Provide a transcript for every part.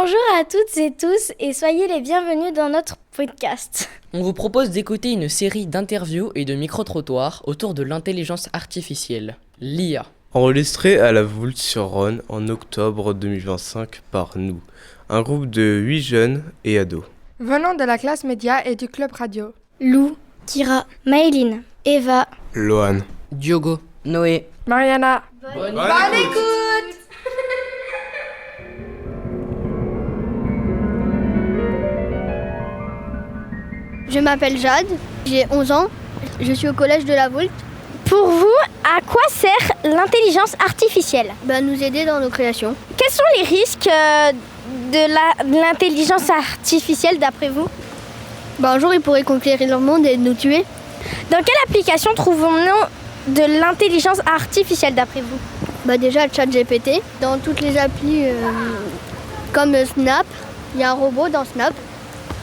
Bonjour à toutes et tous et soyez les bienvenus dans notre podcast. On vous propose d'écouter une série d'interviews et de micro-trottoirs autour de l'intelligence artificielle, l'IA. Enregistré à la Voulte-sur-Rhône en octobre 2025 par nous, un groupe de 8 jeunes et ados. Venant de la classe média et du club radio. Lou, Kira, Maëline, Eva, Lohan, Diogo, Noé. Mariana. Bonne écoute. Je m'appelle Jade, j'ai 11 ans, je suis au collège de la Voulte. pour vous, à quoi sert l'intelligence artificielle ? Nous aider dans nos créations. Quels sont les risques de l'intelligence artificielle d'après vous ? Un jour, il pourrait conquérir le monde et nous tuer. Dans quelle application trouvons-nous de l'intelligence artificielle d'après vous ? Déjà, le chat GPT. Dans toutes les applis comme Snap, il y a un robot dans Snap.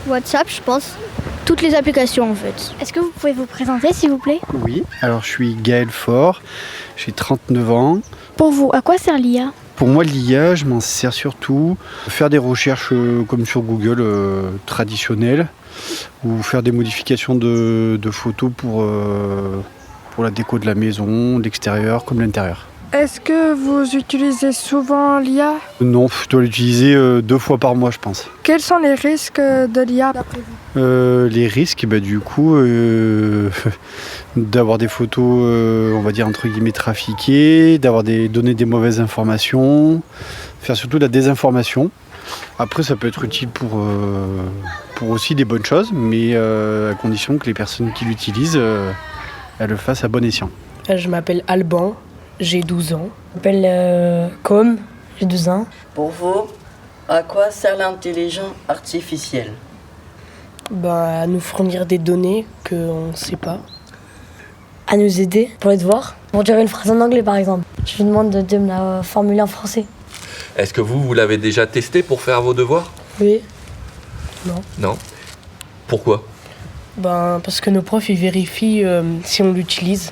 WhatsApp, je pense. Toutes les applications en fait. Est-ce que vous pouvez vous présenter s'il vous plaît ? Oui, alors je suis Gaël Faure, j'ai 39 ans. Pour vous, à quoi sert l'IA ? Pour moi, l'IA, je m'en sers surtout pour faire des recherches comme sur Google traditionnelles ou faire des modifications de photos pour la déco de la maison, l'extérieur comme l'intérieur. Est-ce que vous utilisez souvent l'IA ? Non, je dois l'utiliser 2 fois par mois, je pense. Quels sont les risques de l'IA d'après vous ? Les risques, du coup, d'avoir des photos, on va dire entre guillemets trafiquées, donner des mauvaises informations, faire surtout de la désinformation. Après, ça peut être utile pour aussi des bonnes choses, mais à condition que les personnes qui l'utilisent, elles le fassent à bon escient. Je m'appelle Alban, j'ai 12 ans. Je m'appelle Com, j'ai 12 ans. Pour vous, à quoi sert l'intelligence artificielle ? À nous fournir des données qu'on ne sait pas. À nous aider pour les devoirs. Pour dire une phrase en anglais par exemple. Je lui demande de me la formuler en français. Est-ce que vous l'avez déjà testé pour faire vos devoirs ? Oui. Non. Pourquoi ? Parce que nos profs ils vérifient si on l'utilise.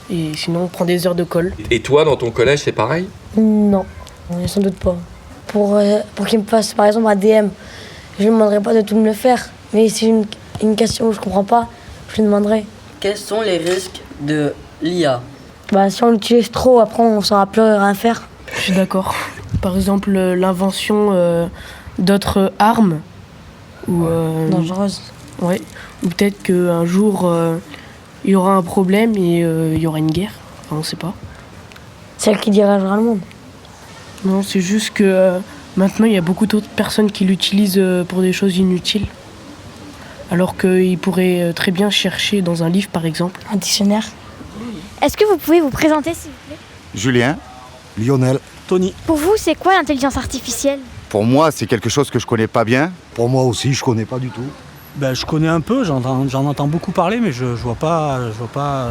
Et sinon on prend des heures de colle. Et toi, dans ton collège, c'est pareil ? Non, sans doute pas. Pour qu'il me fasse par exemple un DM, je ne lui demanderai pas de tout me le faire. Mais si j'ai une question où je comprends pas, je lui demanderai. Quels sont les risques de l'IA ? Si on l'utilise trop, après on ne saura plus rien faire. Je suis d'accord. Par exemple, l'invention d'autres armes. Ou, dangereuses. Ouais. Ou peut-être qu'un jour, il y aura un problème et il y aura une guerre. Enfin, on ne sait pas. Celle qui dirigera le monde. Non, c'est juste que maintenant, il y a beaucoup d'autres personnes qui l'utilisent pour des choses inutiles. Alors qu'ils pourraient très bien chercher dans un livre, par exemple. Un dictionnaire. Est-ce que vous pouvez vous présenter s'il vous plaît ? Julien, Lionel, Tony. Pour vous, c'est quoi l'intelligence artificielle ? Pour moi, c'est quelque chose que je connais pas bien. Pour moi aussi, je connais pas du tout. Je connais un peu, j'en entends beaucoup parler, mais je vois pas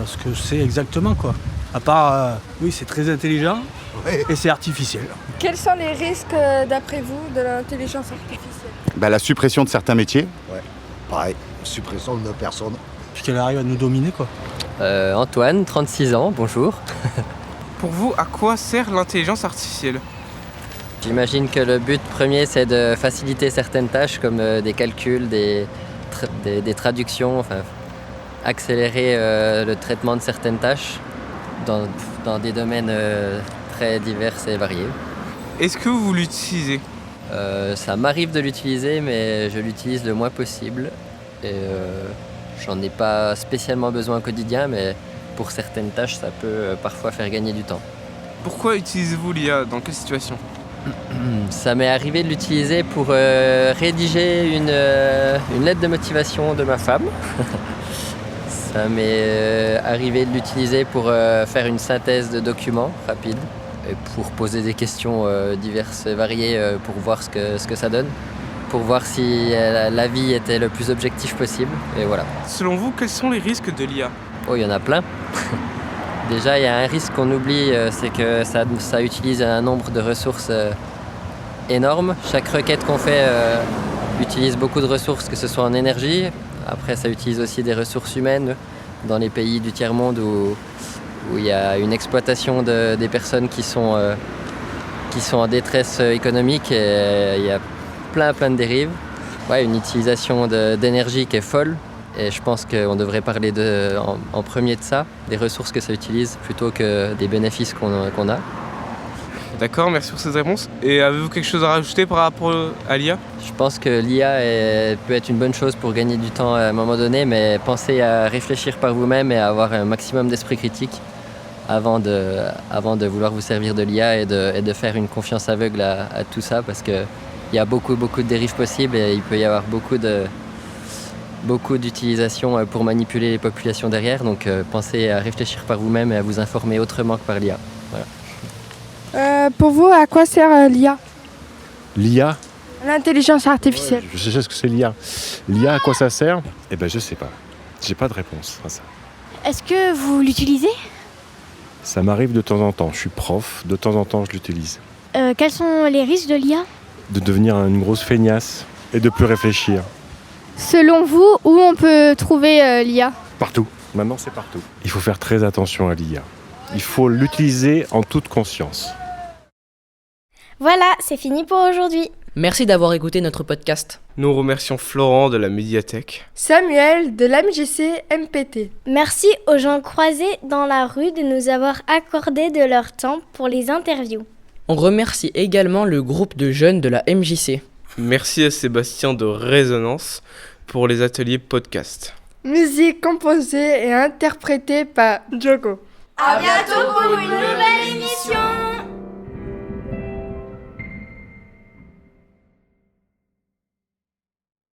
ce que c'est exactement, quoi. À part, oui, c'est très intelligent et c'est artificiel. Quels sont les risques d'après vous de l'intelligence artificielle ? La suppression de certains métiers. Ouais, pareil, suppression de personnes. Puisqu'elle arrive à nous dominer, quoi. Antoine, 36 ans, bonjour. Pour vous, à quoi sert l'intelligence artificielle ? J'imagine que le but premier, c'est de faciliter certaines tâches comme des calculs, des traductions, enfin, accélérer le traitement de certaines tâches dans des domaines très divers et variés. Est-ce que vous l'utilisez ? Ça m'arrive de l'utiliser, mais je l'utilise le moins possible. Et j'en ai pas spécialement besoin au quotidien, mais pour certaines tâches, ça peut parfois faire gagner du temps. Pourquoi utilisez-vous l'IA ? Dans quelle situation ? Ça m'est arrivé de l'utiliser pour rédiger une lettre de motivation de ma femme. Ça m'est arrivé de l'utiliser pour faire une synthèse de documents rapide et pour poser des questions diverses et variées pour voir ce que ça donne, pour voir si l'avis était le plus objectif possible, et voilà. Selon vous, quels sont les risques de l'IA ? Oh, il y en a plein. Déjà, il y a un risque qu'on oublie, c'est que ça utilise un nombre de ressources énorme. Chaque requête qu'on fait utilise beaucoup de ressources, que ce soit en énergie. Après, ça utilise aussi des ressources humaines dans les pays du tiers-monde où il y a une exploitation des personnes qui sont en détresse économique. Et il y a plein de dérives. Ouais, une utilisation d'énergie qui est folle. Et je pense qu'on devrait parler en premier de ça, des ressources que ça utilise, plutôt que des bénéfices qu'on a. D'accord, merci pour cette réponse. Et avez-vous quelque chose à rajouter par rapport à l'IA ? Je pense que l'IA peut être une bonne chose pour gagner du temps à un moment donné, mais pensez à réfléchir par vous-même et à avoir un maximum d'esprit critique avant de vouloir vous servir de l'IA et de faire une confiance aveugle à tout ça, parce qu'il y a beaucoup de dérives possibles et il peut y avoir beaucoup d'utilisation pour manipuler les populations derrière. Donc pensez à réfléchir par vous-même et à vous informer autrement que par l'IA. Voilà. Pour vous, à quoi sert l'IA ? L'IA, L'intelligence artificielle. je sais ce que c'est l'IA. L'IA, à quoi ça sert ? Eh ben, je sais pas. J'ai pas de réponse à ça. Est-ce que vous l'utilisez ? Ça m'arrive de temps en temps. Je suis prof, de temps en temps, je l'utilise. Quels sont les risques de l'IA ? De devenir une grosse feignasse et de plus réfléchir. Selon vous, où on peut trouver l'IA ? Partout. Maintenant, c'est partout. Il faut faire très attention à l'IA. Il faut l'utiliser en toute conscience. Voilà, c'est fini pour aujourd'hui. Merci d'avoir écouté notre podcast. Nous remercions Florent de la médiathèque. Samuel de l'AMJC MPT. Merci aux gens croisés dans la rue de nous avoir accordé de leur temps pour les interviews. On remercie également le groupe de jeunes de la MJC. Merci à Sébastien de Résonance pour les ateliers podcast. Musique composée et interprétée par Diogo. À bientôt pour une nouvelle émission.